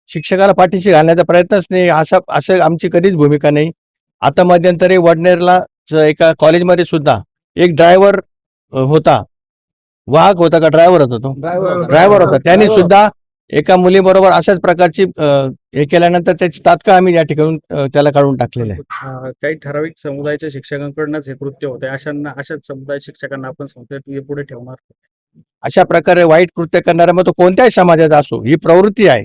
शिक्षकाला पाठीशी घालण्याचा प्रयत्नच नाही, असं आमची कधीच भूमिका नाही. आता मध्यंतरी वडनेरला एका कॉलेजमध्ये सुद्धा एक ड्रायव्हर होता. वाहक होता का ड्रायव्हर होता तो? ड्रायव्हर होता. त्यांनी सुद्धा एका मुलीबरोबर अशाच प्रकारची हे केल्यानंतर त्याची तात्काळ आम्ही या ठिकाणी त्याला काढून टाकलेलं आहे. काही ठराविक समुदायाच्या शिक्षकांकडूनच हे कृत्य होते. अशाच समुदाय शिक्षकांना आपण संस्थेत पुढे ठेवणार. अशा प्रकारे वाईट कृत्य करणारा मग तो कोणत्याही समाजाचा असो, ही प्रवृत्ती आहे.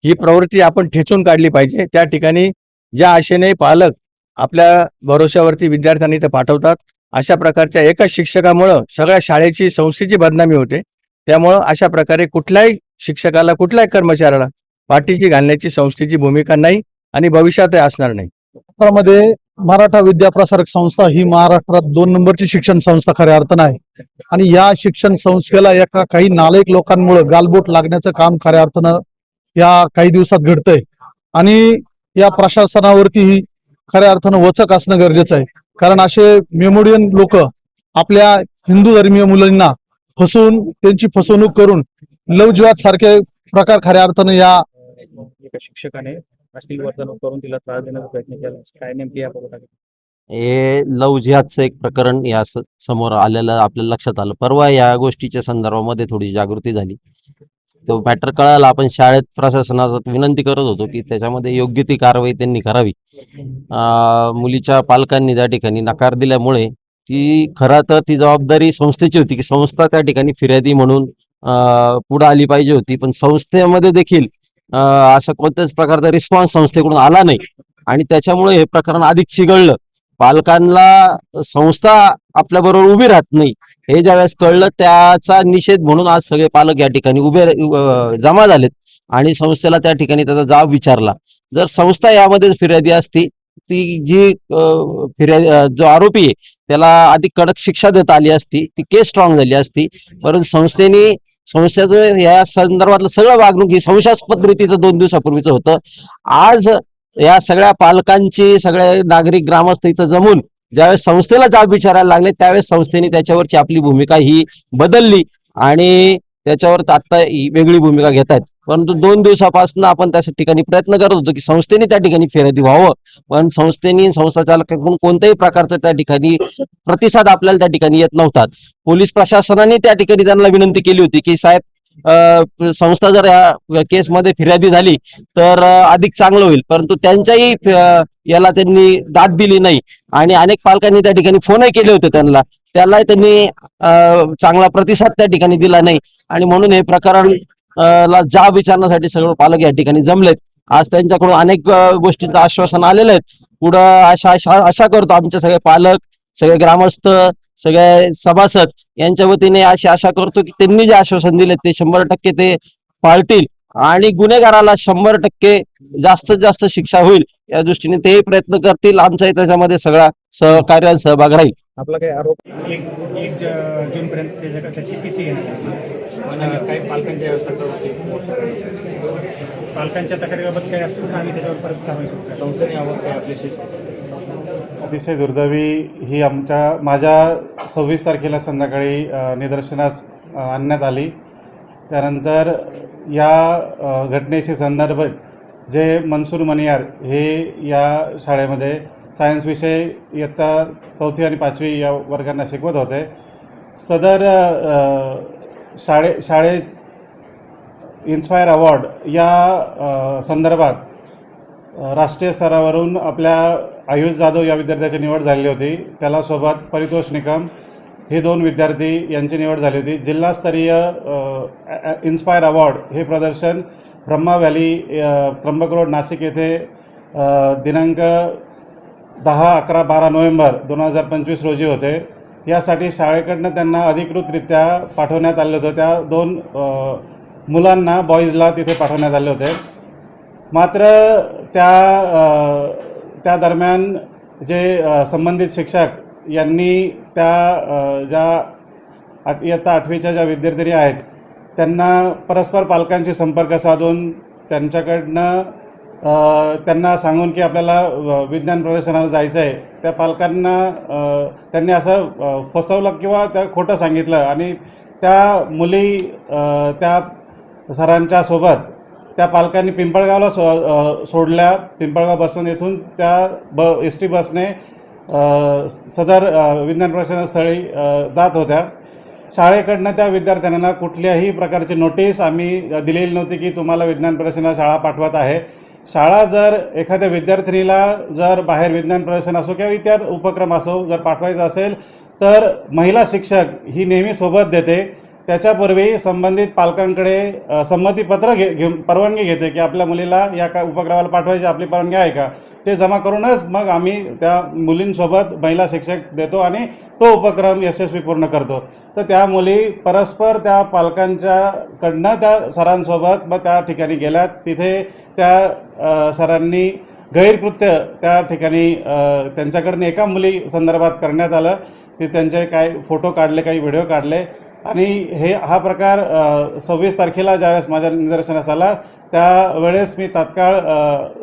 ही प्रवृत्ती आपण ठेचून काढली पाहिजे. त्या ठिकाणी ज्या आशेने पालक आपल्या भरोश्यावरती विद्यार्थ्यांनी ते पाठवतात, अशा प्रकारच्या एकाच शिक्षकामुळं सगळ्या शाळेची संस्थेची बदनामी होते. त्यामुळं अशा प्रकारे कुठल्याही शिक्षकाला, कुठल्याही कर्मचाऱ्याला पाठीशी घालण्याची संस्थेची भूमिका नाही आणि भविष्यातही असणार नाही. मध्ये मराठा विद्याप्रसारक संस्था ही महाराष्ट्रात 2 नंबरची शिक्षण संस्था खऱ्या अर्थानं आहे आणि या शिक्षण संस्थेला एका काही नालायक लोकांमुळे गालबोट लागण्याचं काम खऱ्या अर्थानं या काही दिवसात घडतंय आणि या प्रशासनावरतीही खऱ्या अर्थानं वचक असणं गरजेचं आहे. कारण असे मेमोडियन लोक आपल्या हिंदू धर्मीय मुलांना फसवून त्यांची फसवणूक करून लवजिहाद सारखे प्रकार खऱ्या अर्थानं या एका शिक्षकाने अश्लील वर्तणूक करून तिला त्रास देण्याचा प्रयत्न केला. काय नेमकी याबाबत आहे? हे लव्ह जिहादचं एक प्रकरण या समोर आलेलं आपल्याला लक्षात आलं. परवा या गोष्टीच्या संदर्भामध्ये थोडी जागृती झाली. तो मॅटर कळाला. आपण शाळेत प्रशासनाला विनंती करत होतो की त्याच्यामध्ये योग्य ती कारवाई त्यांनी करावी. मुलीच्या पालकांनी त्या ठिकाणी नकार दिल्यामुळे खरं तर ती जबाबदारी संस्थेची होती की संस्था त्या ठिकाणी फिर्यादी म्हणून पुढे आली पाहिजे होती. पण संस्थेमध्ये देखील असा कोणत्याच प्रकारचा रिस्पॉन्स संस्थेकडून आला नाही आणि त्याच्यामुळे हे प्रकरण अधिक चिघळलं. पालकांना संस्था आपल्या बरोबर उभी राहत नाही हे ज्यावेळेस कळलं, त्याचा निषेध म्हणून आज सगळे पालक या ठिकाणी जमा झालेत आणि संस्थेला त्या ठिकाणी त्याचा जाब विचारला. जर संस्था यामध्ये फिर्यादी असती, ती जी जो आरोपी आहे त्याला अधिक कडक शिक्षा देता आली असती, ती केस स्ट्रॉंग झाली असती. परंतु संस्थेचं या संदर्भातलं सगळं वागणूक ही संशयास्पद रीतीचं 2 दिवसापूर्वीचं होतं. आज या सगळ्या पालकांची, सगळे नागरिक ग्रामस्थ इथं जमून ज्यावेळेस संस्थेला जाब विचारायला लागले त्यावेळेस संस्थेने त्याच्यावरची आपली भूमिका ही बदलली आणि त्याच्यावर आता ही वेगळी भूमिका घेत आहेत. परंतु 2 दिवसापासून आपण त्या ठिकाणी प्रयत्न करत होतो की संस्थेने त्या ठिकाणी फिर्यादी व्हावं, पण संस्था चालकाकडून कोणत्याही प्रकारचा त्या ठिकाणी प्रतिसाद आपल्याला त्या ठिकाणी येत नव्हता. पोलीस प्रशासनाने त्या ठिकाणी त्यांना विनंती केली होती की साहेब, संस्था जर या केसमध्ये फिर्यादी झाली तर अधिक चांगलं होईल, परंतु त्यांच्याही याला त्यांनी दाद दिली नाही आणि अनेक पालकांनी त्या ठिकाणी फोनही केले होते त्यालाही त्यांनी चांगला प्रतिसाद त्या ठिकाणी दिला नाही आणि म्हणून हे प्रकरण ला जाब विचारण्यासाठी सगळे पालक या ठिकाणी जमलेत. आज त्यांच्याकडून अनेक गोष्टींचं आश्वासन आलेलं आहे. पुढं आशा करतो आमचे सगळे पालक, सगळे ग्रामस्थ, सगळे सभासद यांच्या वतीने अशी आशा करतो की त्यांनी जे आश्वासन दिले ते 100% ते पाळतील आणि गुन्हेगाराला 100% जास्तीत जास्त शिक्षा होईल या दृष्टीने ते प्रयत्न करतील. आमचा त्याच्यामध्ये सगळा सहकार्य सहभाग राहील. आपला काही आरोप 1 जूनपर्यंत त्याची पीसी घेण्याची काही पालकांच्या पालकांच्या तक्रारीबाबत काही असतील तर आम्ही त्याच्यावर परत कारवाई करू. संस्थेने यावर काही आपल्याशी अतिशय दुर्दैवी ही माझ्या 26 तारखेला संध्याकाळी निदर्शनास आणण्यात आली. त्यानंतर या घटनेशी संदर्भात जे मनसूर मनियार हे या शाळेमध्ये सायन्स विषय इयत्ता 4थी आणि 5वी या वर्गांना शिकवत होते. सदर शाळेत इन्स्पायर अवॉर्ड या संदर्भात राष्ट्रीय स्तरावरून आपल्या आयुष जाधव या विद्यार्थ्याची निवड झालेली होती. त्याला सोबत परितोष निकम हे 2 विद्यार्थी यांची निवड झाली होती. जिल्हास्तरीय इन्स्पायर अवॉर्ड हे प्रदर्शन ब्रह्मा व्हॅली त्र्यंबक रोड नाशिक येथे दिनांक 10, 11, 12 नोव्हेंबर 2025 रोजी होते. यासाठी शाळेकडनं त्यांना अधिकृतरित्या पाठवण्यात आलं होतं. त्या 2 मुलांना, बॉईजला तिथे पाठवण्यात आले होते. मात्र त्या दरम्यान जे संबंधित शिक्षक यांनी त्या ज्या इयत्ता 8वीच्या ज्या विद्यार्थिनी आहेत त्यांना परस्पर पालकांशी संपर्क साधून त्यांच्याकडनं त्यांना सांगून की आपल्याला विज्ञान प्रदर्शनाला जायचं आहे, त्या पालकांना त्यांनी असं फसवलं किंवा त्या खोटं सांगितलं आणि त्या मुली त्या सरांच्या सोबत त्या पालकांनी पिंपळगावला सोडल्या. पिंपळगाव बसून येथून त्या एस टी बसने सदर विज्ञान प्रदर्शनस्थळी जात होत्या. शाळेकडनं त्या विद्यार्थ्यांना कुठल्याही प्रकारची नोटीस आम्ही दिलेली नव्हती की तुम्हाला विज्ञान प्रदर्शनाला शाळा पाठवत आहे. शाळा जर एखाद्या विद्यार्थिनीला जर बाहेर विज्ञान प्रदर्शन असो किंवा इतर उपक्रम असो जर पाठवायचा असेल तर महिला शिक्षक ही नेहमी सोबत देते. त्याच्यापूर्वी संबंधित पालकांकडे संमतीपत्र घेऊन परवानगी घेते की आपल्या मुलीला या का उपक्रमाला पाठवायची आपली परवानगी आहे का, ते जमा करूनच मग आम्ही त्या मुलींसोबत महिला शिक्षक देतो आणि तो उपक्रम यशस्वी पूर्ण करतो. तर त्या मुली परस्पर त्या पालकांच्याकडनं त्या सरांसोबत मग त्या ठिकाणी गेल्यात. तिथे त्या सरांनी गैरकृत्य त्या ठिकाणी त्यांच्याकडनं एका मुली संदर्भात करण्यात आलं. ते त्यांचे काय फोटो काढले, काही व्हिडिओ काढले आणि हा प्रकार 26 तारखेला ज्यावेळेस माझ्या निदर्शनास आला त्यावेळेस मी तात्काळ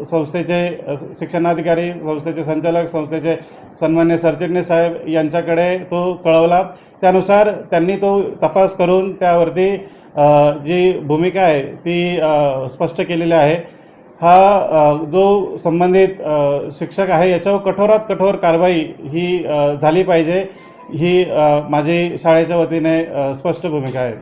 संस्थेचे शिक्षणाधिकारी, संस्थेचे संचालक, संस्थेचे सन्मान्य सरचिटणीस साहेब यांच्याकडे तो कळवला. त्यानुसार त्यांनी तो तपास करून त्यावरती जी भूमिका आहे ती स्पष्ट केलेली आहे. हा जो संबंधित शिक्षक आहे याच्यावर कठोरात कठोर कारवाई ही झाली पाहिजे ही माझी शाळेच्या वतीने स्पष्ट भूमिका आहे.